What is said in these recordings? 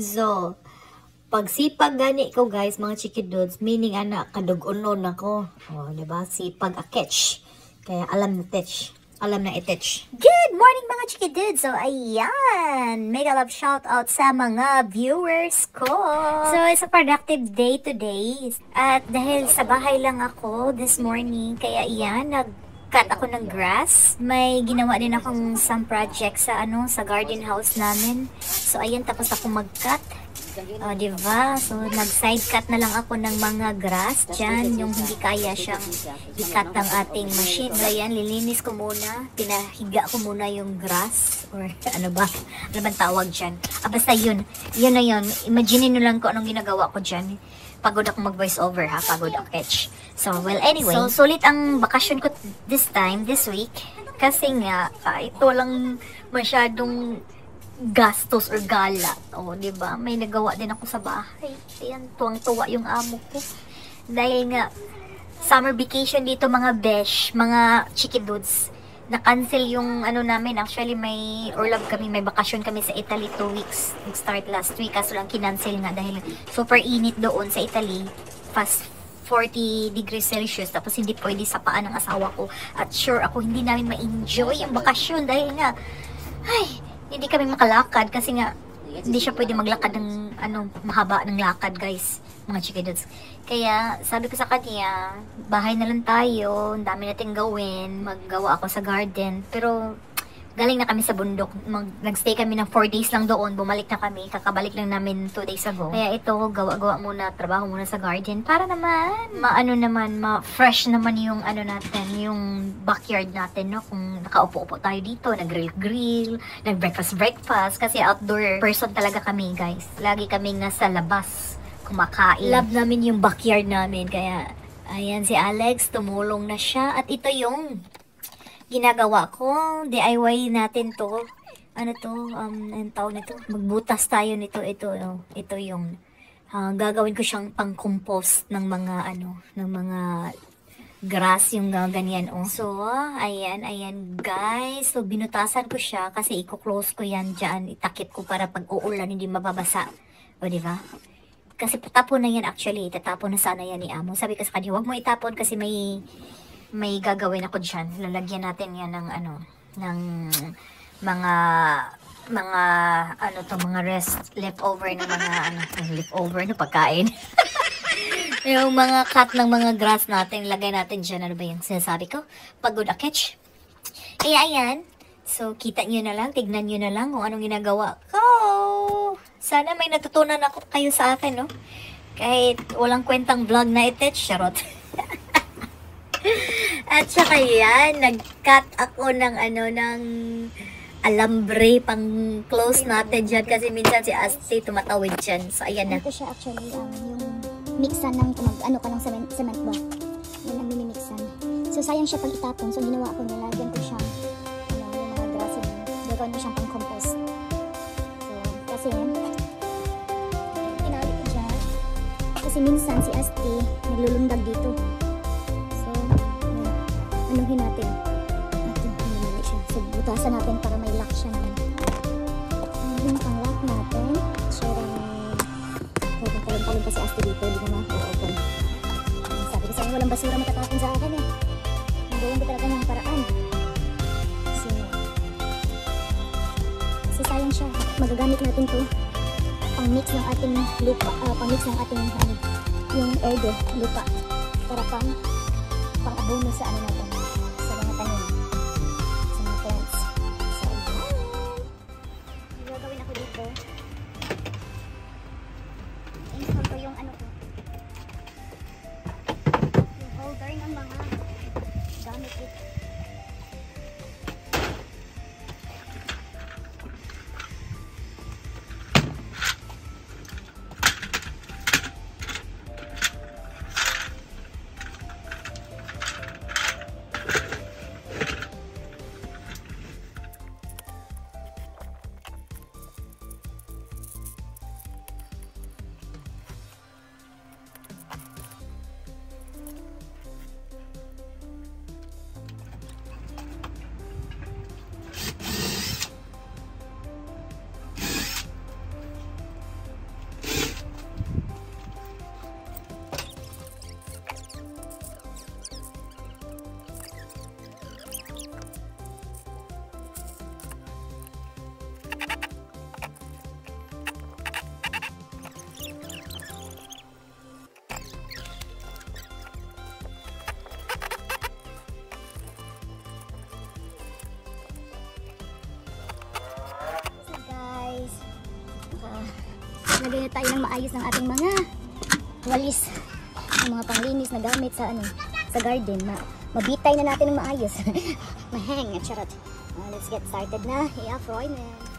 So, pagsipag gani ko guys, mga chikidudes, meaning ana, kadugunon ako. O, diba? Sipag a-catch. Kaya alam na tetch. Alam na i-tetch. Good morning mga chikidudes! So, ayan! Mega love shout out sa mga viewers ko! So, it's a productive day today. At dahil sa bahay lang ako this morning, kaya ayan, nag-cut ako ng grass. May ginawa din akong some project sa sa garden house namin. So, ayan, tapos ako mag-cut. O, diba? So, nag-side cut na lang ako ng mga grass dyan, yung hindi kaya siyang i-cut ng ating machine. So, ayan, lilinis ko muna. Pinahiga ko muna yung grass. Or, ano ba? Ano bang tawag dyan? Basta yun. Yun na yun. Imagine nyo lang kung anong ginagawa ko dyan. Pagod ako mag-voice over, ha? Pagod ako, catch. So, well, anyway. So, sulit ang bakasyon ko this week. Kasi nga, ito lang masyadong gastos or gala. O, diba? May nagawa din ako sa bahay. Ayan, tuwang-tuwa yung amo ko. Dahil nga, summer vacation dito mga besh, mga chikidudes. Na-cancel yung namin. Actually, may urlaub kami, may bakasyon kami sa Italy 2 weeks. Nag-start last week. Kaso lang kinancel nga dahil super init doon sa Italy. Fast 40 degrees Celsius. Tapos hindi pwede sa paan ng asawa ko. At sure ako, hindi namin ma-enjoy yung bakasyon dahil nga, ay, hindi kami makalakad kasi nga hindi siya pwede maglakad ng mahaba ng lakad guys, mga chikidudes. Kaya sabi ko sa kanya, bahay na lang tayo, ang dami natin gawin, maggawa ako sa garden. Pero galing na kami sa bundok, nagstay kami ng 4 days lang doon, bumalik na kami, kakabalik lang namin 2 days ago. Kaya ito, gawa-gawa muna, trabaho muna sa garden para naman, ma-fresh naman yung natin, yung backyard natin, no? Kung nakaupo-upo tayo dito, nag-grill-grill, nag-breakfast, kasi outdoor person talaga kami, guys. Lagi kaming nasa labas, kumakain. Love namin yung backyard namin, kaya, ayan si Alex, tumulong na siya, at ito yung ginagawa ko, DIY natin to. Ano to? Ang tawag nito? Magbutas tayo nito. Ito yung gagawin ko siyang pang-compost ng mga ng mga grass yung ganyan. Oh. So, ayan guys. So, binutasan ko siya kasi i-close ko yan dyan. Itakip ko para pag uulan hindi mababasa. O, diba? Kasi tapon na yan actually. Itatapon na sana yan ni Amo. Sabi ko sa kanya, huwag mo itapon kasi may gagawin ako dyan. Lalagyan natin yan ng ng mga leftover ng mga leftover na pagkain. Yung mga cut ng mga grass natin, lagay natin dyan. Ano ba yung sinasabi ko? Pagod a catch. Kaya ayan. So, kita nyo na lang, tignan nyo na lang kung anong ginagawa ko. Sana may natutunan ako kayo sa akin, no? Kahit walang kwentang vlog na i-touch, charot. At saka yan, nag-cut ako ng ng alambre pang close natin dyan kasi minsan si Asti tumatawid dyan. So ayan na. Ito siya actually yung mixan ng ng cement ba? Yan ang minimixan. So sayang siya pag itapon. So ginawa ko, nilagyan ko siya yung mga grass yun. Gagawin ko siyang pang compost. So kasi inawit ko dyan. Kasi minsan si Asti naglulundag dito. Anuhin natin. Siya. So, butasan natin para may lock siya naman. Yung pang-lock natin. So, talong-talong pa si Asti dito. Hindi na ma-open. Sabi ko sa'yo, walang basura matatapon sa akin eh. Nagawin ko talaga ng paraan. Kasi sayang siya. Magagamit natin to pang-mix ng ating lupa. Pang-mix ng ating yung erdo, lupa. Para pang-abono sa natin. maglagay tayo ng maayos ng ating mga walis, ng mga panglinis na gamit sa sa garden. Mabitay na natin ng maayos. Mahang at charot. Let's get started na. I-afroy na.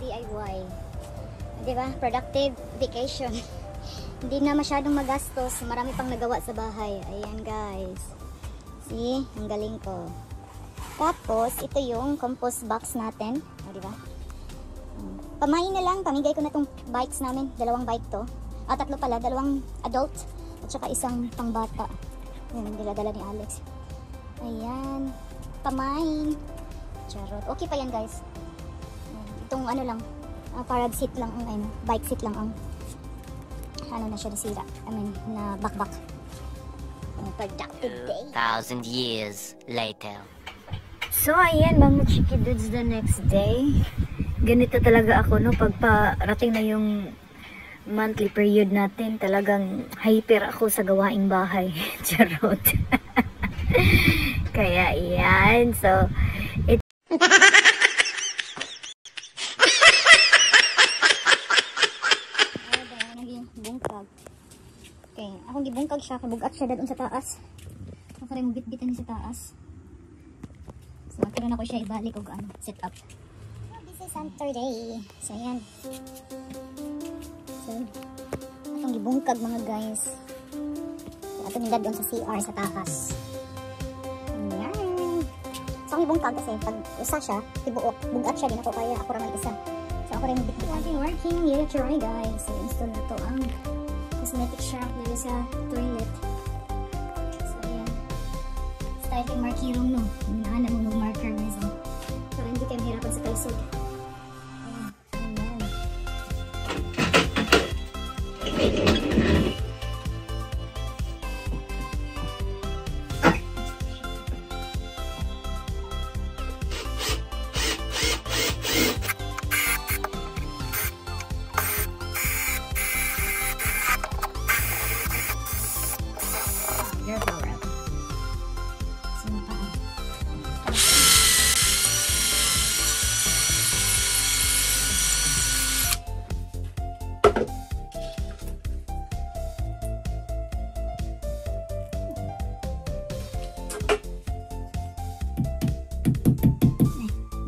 DIY. Diba? Productive vacation. Hindi na masyadong magastos. Marami pang nagawa sa bahay. Ayan guys. See? Ang galing ko. Tapos, ito yung compost box natin. O, diba? Pamain na lang. Pamigay ko na tong bikes namin. 2 bike to. Tatlo pala. 2 adult. At saka isang pangbata. Yan, dala-dala ni Alex. Ayan. Pamain. Charot. Okay pa yan guys. Itong lang, parad seat lang ang bike seat lang ang na siya nasira. Na bakbak. Productive day. 2,000 years later. So, ayan mga chiki dudes, the next day. Ganito talaga ako, no? Pagparating na yung monthly period natin, talagang hyper ako sa gawaing bahay. Charot. Kaya, ayan. So, bungkag. Okay, akong gibungkag siya, kabugat siya dadun sa taas. Ako rin bit-bitan sa taas. So, karon ako siya ibalik og set up. This is Saturday. So, ayan. So, akong gibungkag mga guys. So, ato nila doon sa CR sa taas. Ayan. So, akong gibungkag kasi pag usa siya, tibuok, bugat siya, di na ko kaya ako rin mag-isa. So, ako rin bit-bitan. I've been working, yeah, try guys. So, install na to ang cosmetic shop nila sa toilet. So, ayan. Styling markirong no. Hinahanap mo mag-marker na so. Para hindi kayo mahirapan sa kalsod. Ayan. Ayan.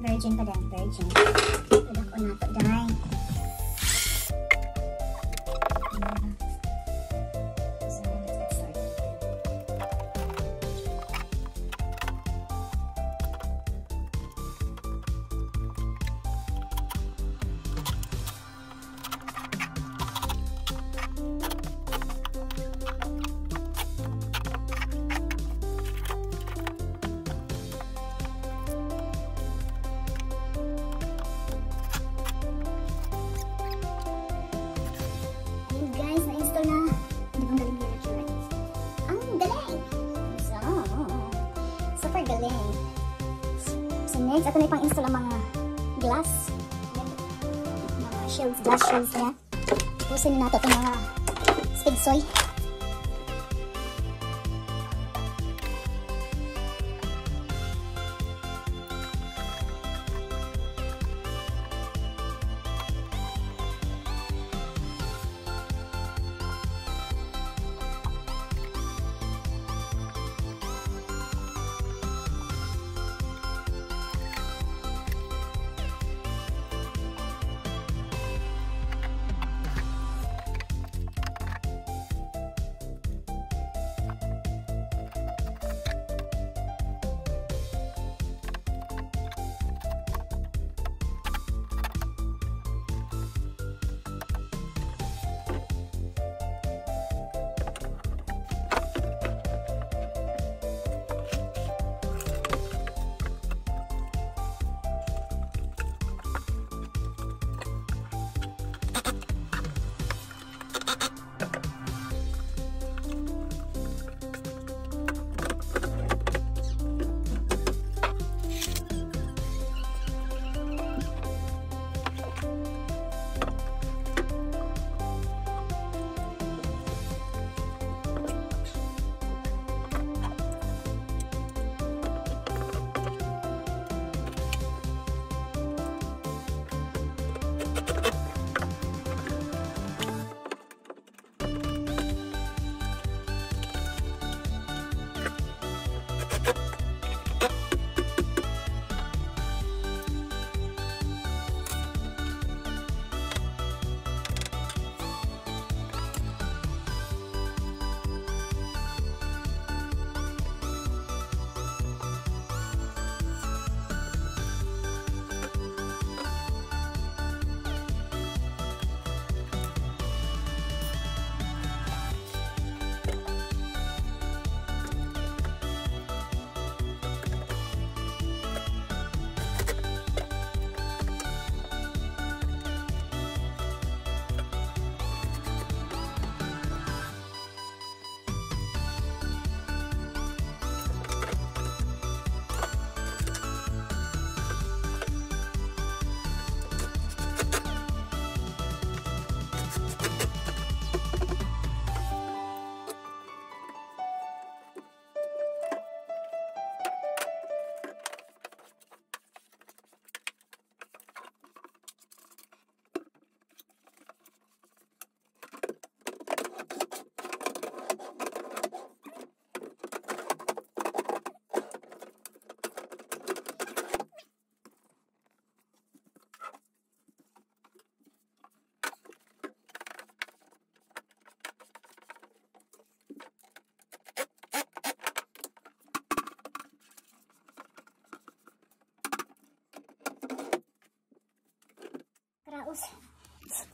Virgin pa din, virgin. Tudak ko na to, dahil. So, let's get started. Guys, na-install na. Hindi kong galing yung lecture. Ang galing! So, super galing. So next, ito na yung pang-install ang mga glass. Mga shields, glass shields niya. Pusin natin itong mga spigsoy.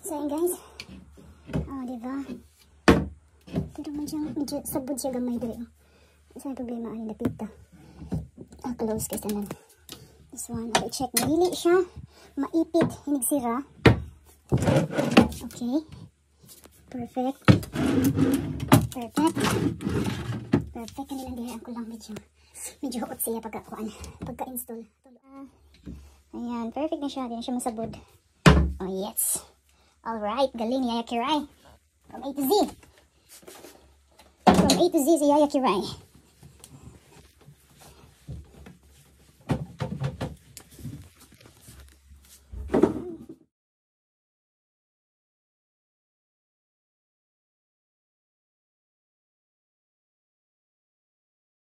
So yun guys. Oh, diba? Ito naman siya, medyo sabod siya gamay dito. Isa yung problema, ay napita. Close guys, tanan. This one, okay, check. Dili siya maipit, hinigsira. Okay. Perfect. Perfect. Perfect. Kanilang dihaan ko lang medyo hot siya pagka-install. Ayan, perfect na siya. Di na siya masabod. Oh, yes. Alright, galing ni Yaya Kiray. From A to Z. From A to Z si Yaya Kiray.